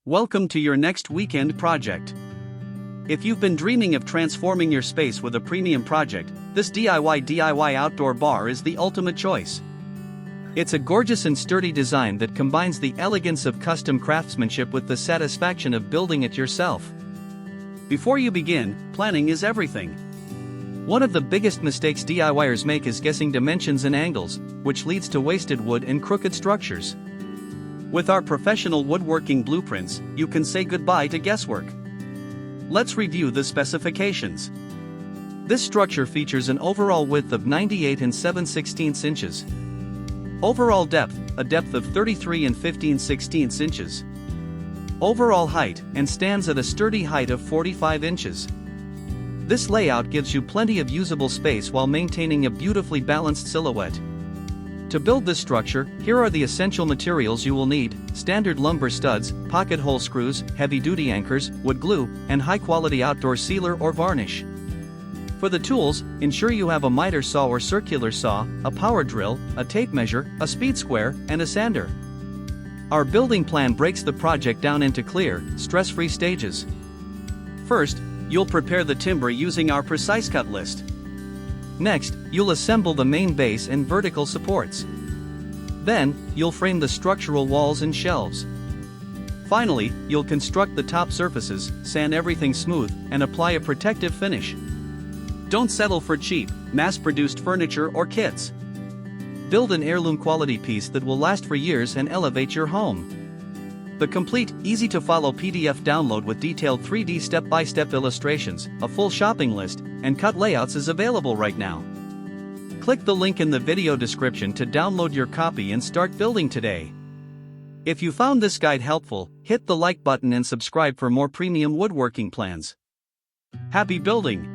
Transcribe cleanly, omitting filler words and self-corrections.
Welcome to your next weekend project. If you've been dreaming of transforming your space with a premium project, this DIY outdoor bar is the ultimate choice. It's a gorgeous and sturdy design that combines the elegance of custom craftsmanship with the satisfaction of building it yourself. Before you begin, planning is everything. One of the biggest mistakes DIYers make is guessing dimensions and angles, which leads to wasted wood and crooked structures. With our professional woodworking blueprints, you can say goodbye to guesswork. Let's review the specifications. This structure features an overall width of 98 and 7/16 inches. Overall depth, a depth of 33 and 15/16 inches. Overall height, and stands at a sturdy height of 45 inches. This layout gives you plenty of usable space while maintaining a beautifully balanced silhouette. To build this structure, here are the essential materials you will need: standard lumber studs, pocket hole screws, heavy-duty anchors, wood glue, and high-quality outdoor sealer or varnish. For the tools, ensure you have a miter saw or circular saw, a power drill, a tape measure, a speed square, and a sander. Our building plan breaks the project down into clear, stress-free stages. First, you'll prepare the timber using our precise cut list. Next, you'll assemble the main base and vertical supports. Then, you'll frame the structural walls and shelves. Finally, you'll construct the top surfaces, sand everything smooth, and apply a protective finish. Don't settle for cheap, mass-produced furniture or kits. Build an heirloom quality piece that will last for years and elevate your home. The complete, easy-to-follow PDF download with detailed 3D step-by-step illustrations, a full shopping list, and cut layouts is available right now. Click the link in the video description to download your copy and start building today. If you found this guide helpful, hit the like button and subscribe for more premium woodworking plans. Happy building!